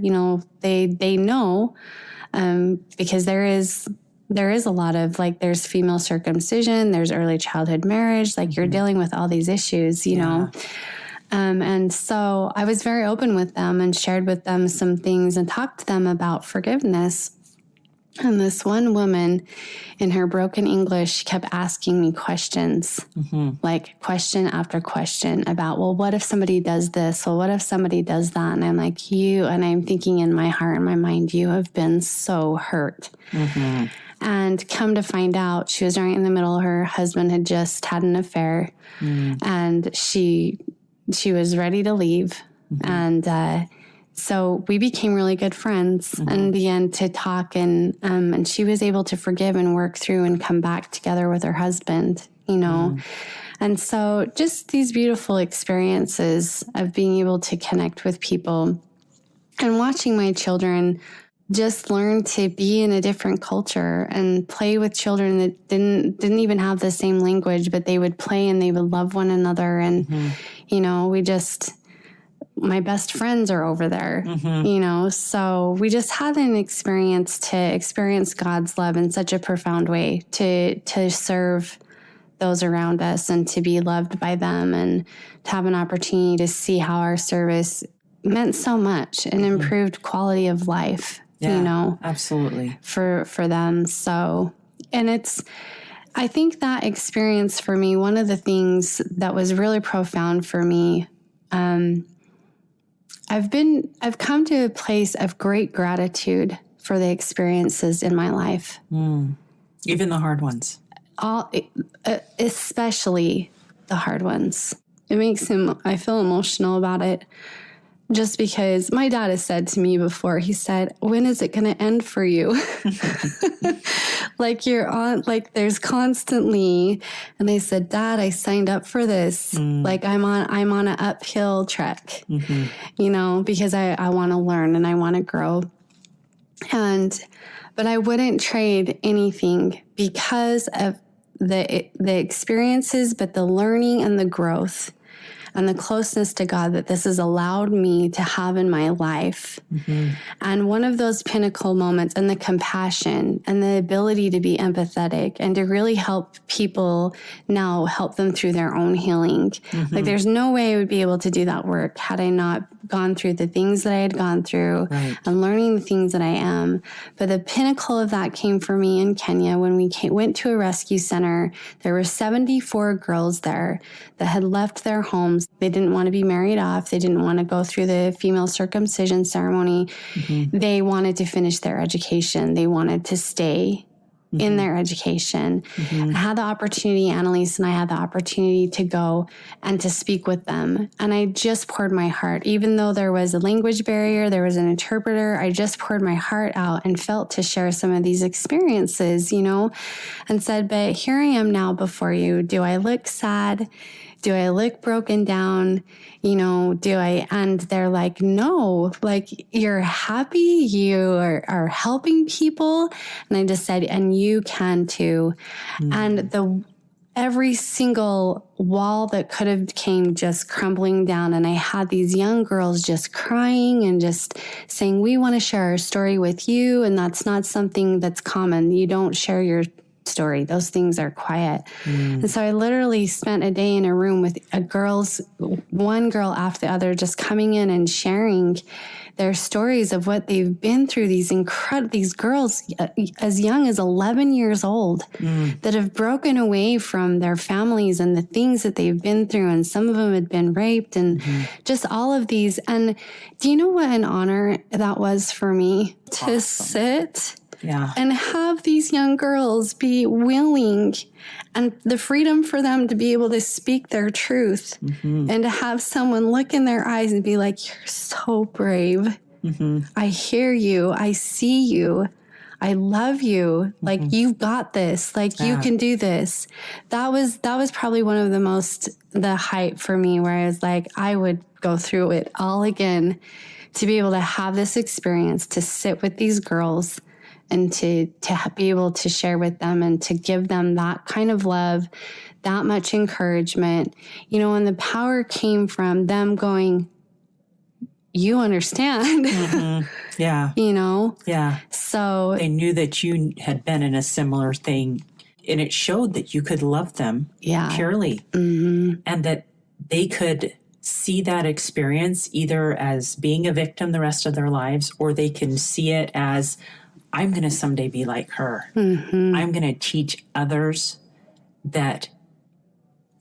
They know, because there is a lot of, like, there's female circumcision, there's early childhood marriage, like you're dealing with all these issues, know. And so I was very open with them and shared with them some things and talked to them about forgiveness. And this one woman, in her broken English, kept asking me questions, like question after question about, well, what if somebody does this? Well, what if somebody does that? And I'm like, and I'm thinking in my heart and my mind, you have been so hurt. And come to find out, she was right in the middle. Her husband had just had an affair, and she was ready to leave. And so we became really good friends and began to talk, and she was able to forgive and work through and come back together with her husband, And so just these beautiful experiences of being able to connect with people and watching my children just learn to be in a different culture and play with children that didn't even have the same language, but they would play and they would love one another. And, my best friends are over there, so we just had an experience to experience God's love in such a profound way, to serve those around us and to be loved by them, and to have an opportunity to see how our service meant so much and improved quality of life, absolutely for them. So, and I think that experience for me, one of the things that was really profound for me, I've come to a place of great gratitude for the experiences in my life. Even the hard ones. Especially the hard ones. I feel emotional about it. just because my dad has said to me before, he said, when is it going to end for you? Like you're on, like there's constantly, and I said, Dad, I signed up for this. Like I'm on an uphill trek, you know, because I want to learn and I want to grow. But I wouldn't trade anything because of the experiences, but the learning and the growth and the closeness to God that this has allowed me to have in my life. And one of those pinnacle moments, and the compassion and the ability to be empathetic and to really help people now, help them through their own healing. Like there's no way I would be able to do that work had I not gone through the things that I had gone through and learning the things that I am. But the pinnacle of that came for me in Kenya when we went to a rescue center. There were 74 girls there that had left their homes. They didn't want to be married off. They didn't want to go through the female circumcision ceremony. They wanted to finish their education. They wanted to stay in their education. I had the opportunity, Aleesha and I had the opportunity to go and to speak with them. And I just poured my heart, even though there was a language barrier, there was an interpreter, I just poured my heart out and felt to share some of these experiences, you know, and said, but here I am now before you. Do I look sad? Do I look broken down? You know, and they're like, no, like you're happy, you are helping people. And I just said, and you can too. And every single wall that could have came just crumbling down. And I had these young girls just crying and just saying, we want to share our story with you. And that's not something that's common. You don't share your story. Those things are quiet. And so I literally spent a day in a room with one girl after the other, just coming in and sharing their stories of what they've been through. These girls as young as 11 years old that have broken away from their families and the things that they've been through. And some of them had been raped and just all of these. And do you know what an honor that was for me to sit and have these young girls be willing and the freedom for them to be able to speak their truth and to have someone look in their eyes and be like, you're so brave. I hear you. I see you. I love you. Like you've got this, like you can do this. That was probably one of the height for me where I was like, I would go through it all again to be able to have this experience, to sit with these girls and to be able to share with them and to give them that kind of love, that much encouragement, you know, and the power came from them going, you understand, you know? So they knew that you had been in a similar thing, and it showed that you could love them purely and that they could see that experience either as being a victim the rest of their lives, or they can see it as, I'm going to someday be like her. I'm going to teach others that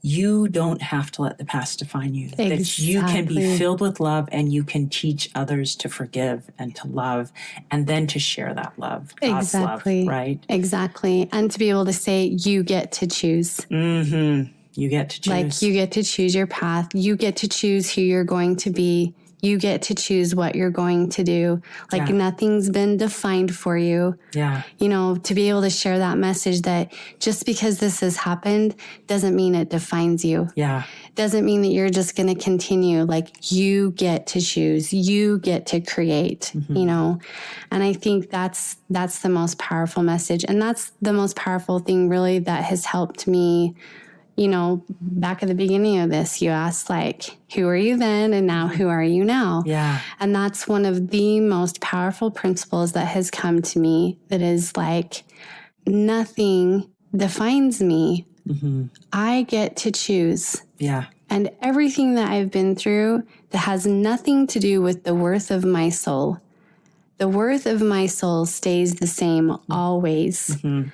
you don't have to let the past define you. That you can be filled with love and you can teach others to forgive and to love and then to share that love. God's love, right? Exactly. And to be able to say, you get to choose. You get to choose. Like you get to choose your path. You get to choose who you're going to be. You get to choose what you're going to do. Like nothing's been defined for you. You know, to be able to share that message that just because this has happened doesn't mean it defines you. Doesn't mean that you're just going to continue. Like you get to choose. You get to create, you know. And I think that's the most powerful message. And that's the most powerful thing really that has helped me. You know, back at the beginning of this, you asked like, who are you then? And now who are you now? And that's one of the most powerful principles that has come to me, that is like, nothing defines me. I get to choose. And everything that I've been through that has nothing to do with the worth of my soul. The worth of my soul stays the same always. And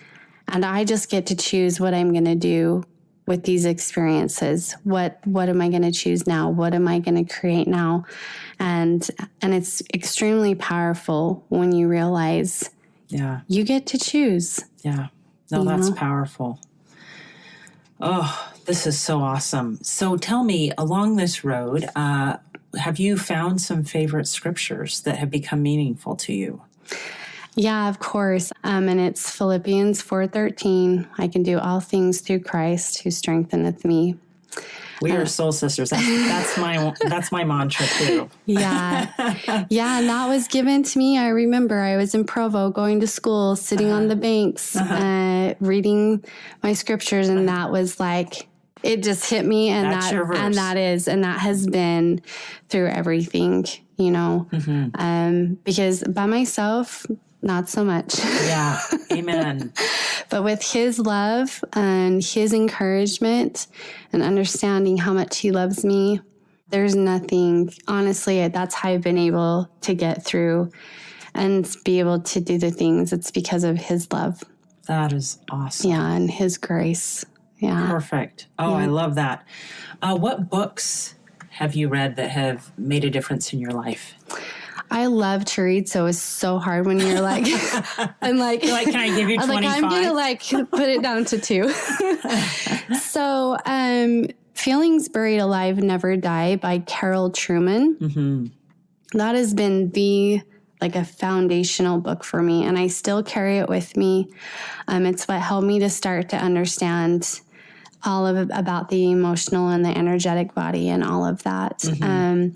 I just get to choose what I'm going to do with these experiences. What am I going to choose now? What am I going to create now? And it's extremely powerful when you realize you get to choose. No, that's powerful. Oh, this is so awesome. So tell me, along this road, have you found some favorite scriptures that have become meaningful to you? Yeah, of course. And it's Philippians 4:13. I can do all things through Christ who strengtheneth me. We are soul sisters. That's my mantra too. Yeah. Yeah. And that was given to me. I remember I was in Provo going to school, sitting on the banks, reading my scriptures. And that was like, it just hit me. And That's your verse. And that has been through everything, because by myself, not so much. Yeah. Amen. But with his love and his encouragement and understanding how much he loves me, there's nothing, honestly, that's how I've been able to get through and be able to do the things. It's because of his love. That is awesome. Yeah, and his grace. Yeah. Perfect. Oh, I love that. What books have you read that have made a difference in your life? I love to read, so it's so hard when you're like, I'm like, can I give you 25? I'm gonna put it down to 2. So, Feelings Buried Alive Never Die by Carol Truman. Mm-hmm. That has been a foundational book for me, and I still carry it with me. It's what helped me to start to understand about the emotional and the energetic body and all of that. Mm-hmm.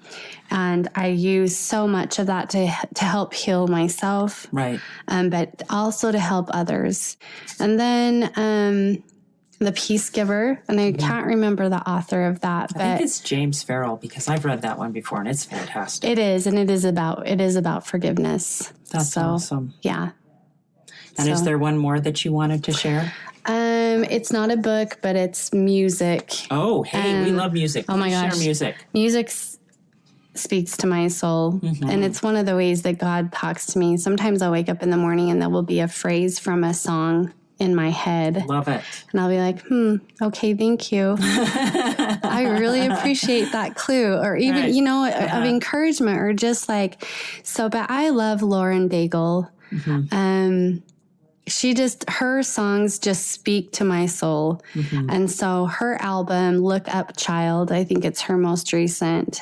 And I use so much of that to help heal myself. Right. But also to help others. And then, The Peace Giver, and I can't remember the author of that. I think it's James Farrell, because I've read that one before and it's fantastic. It is, and it is about forgiveness. That's awesome. Yeah. And is there one more that you wanted to share? It's not a book, but it's music. Oh, hey, we love music. Oh my gosh. Share music. Music speaks to my soul. Mm-hmm. And it's one of the ways that God talks to me. Sometimes I'll wake up in the morning and there will be a phrase from a song in my head. Love it. And I'll be like, okay, thank you. I really appreciate that clue. Or even, of encouragement, or just like, but I love Lauren Daigle. Mm-hmm. Her songs just speak to my soul. Mm-hmm. And so her album, Look Up Child, I think it's her most recent,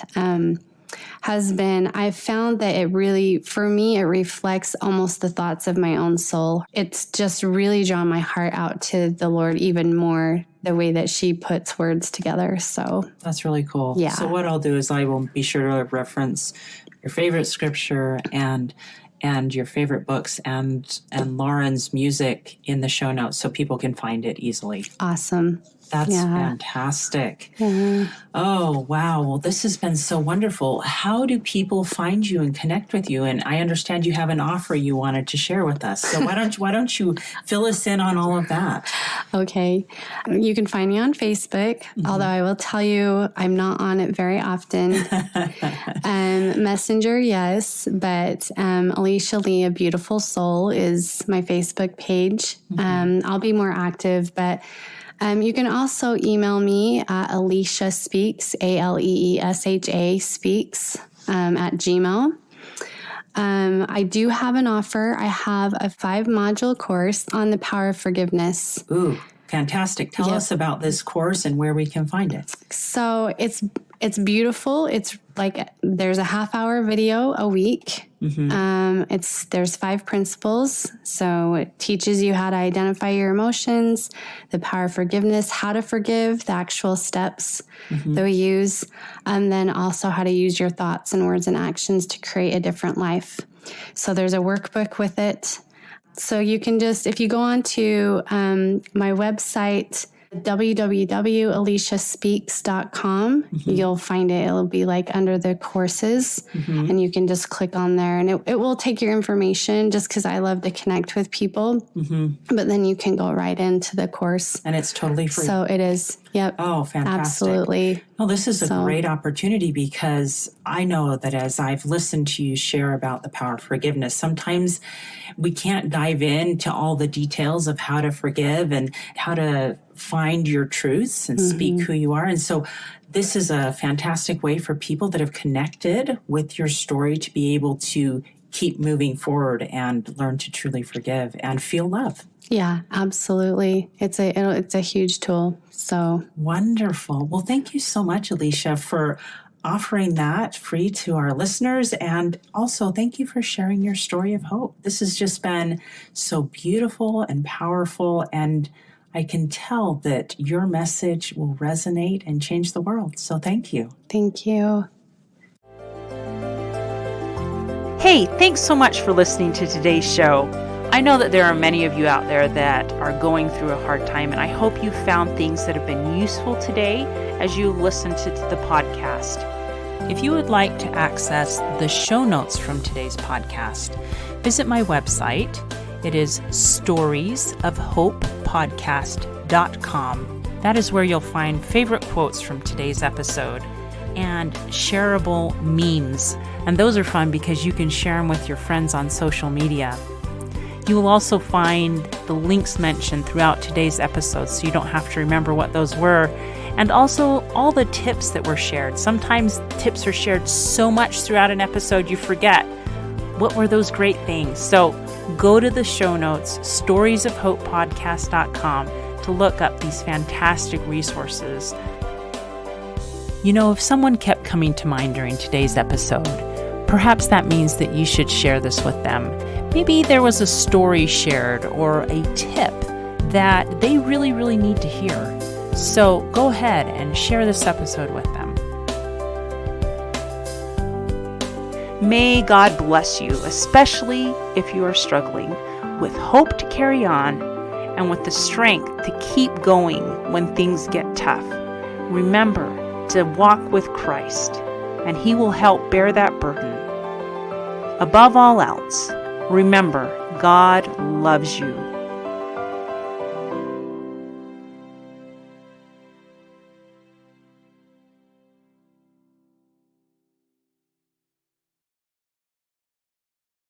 I've found that it really, for me, it reflects almost the thoughts of my own soul. It's just really drawn my heart out to the Lord even more, the way that she puts words together. So that's really cool. Yeah. So what I'll do is I will be sure to reference your favorite scripture and your favorite books and Lauren's music in the show notes so people can find it easily. Awesome. That's fantastic. Mm-hmm. Oh, wow. Well, this has been so wonderful. How do people find you and connect with you? And I understand you have an offer you wanted to share with us. So why don't you fill us in on all of that? Okay. You can find me on Facebook, although I will tell you I'm not on it very often. Messenger, yes, but Aleesha Lee, A Beautiful Soul is my Facebook page. I'll be more active, but you can also email me at Aleesha Speaks, Aleesha Speaks, at Gmail. I do have an offer. I have a 5-module course on the power of forgiveness. Ooh, fantastic. Tell us about this course and where we can find it. So it's beautiful. It's like there's a half-hour video a week. Mm-hmm. There's 5 principles. So it teaches you how to identify your emotions, the power of forgiveness, how to forgive, the actual steps that we use, and then also how to use your thoughts and words and actions to create a different life. So there's a workbook with it. So you can if you go on to my website, www.aleeshaspeaks.com. You'll find it. It'll be under the courses, and you can just click on there, and it will take your information just because I love to connect with people. But then you can go right into the course. And it's totally free. So it is. Yep. Oh, fantastic. Absolutely. Well, this is a great opportunity because I know that as I've listened to you share about the power of forgiveness, sometimes we can't dive into all the details of how to forgive and how to find your truths and speak who you are. And so this is a fantastic way for people that have connected with your story to be able to keep moving forward and learn to truly forgive and feel love. Yeah, absolutely. It's a huge tool. So wonderful. Well, thank you so much, Aleesha, for offering that free to our listeners. And also, thank you for sharing your story of hope. This has just been so beautiful and powerful. And I can tell that your message will resonate and change the world. So thank you. Thank you. Hey, thanks so much for listening to today's show. I know that there are many of you out there that are going through a hard time, and I hope you found things that have been useful today as you listen to the podcast. If you would like to access the show notes from today's podcast, visit my website. It is storiesofhopepodcast.com. That is where you'll find favorite quotes from today's episode and shareable memes. And those are fun because you can share them with your friends on social media. You will also find the links mentioned throughout today's episode, so you don't have to remember what those were. And also all the tips that were shared. Sometimes tips are shared so much throughout an episode you forget. What were those great things? So go to the show notes, storiesofhopepodcast.com, to look up these fantastic resources. You know, if someone kept coming to mind during today's episode, perhaps that means that you should share this with them. Maybe there was a story shared or a tip that they really, really need to hear. So go ahead and share this episode with them. May God bless you, especially if you are struggling, with hope to carry on and with the strength to keep going when things get tough. Remember to walk with Christ, and He will help bear that burden. Above all else, remember, God loves you.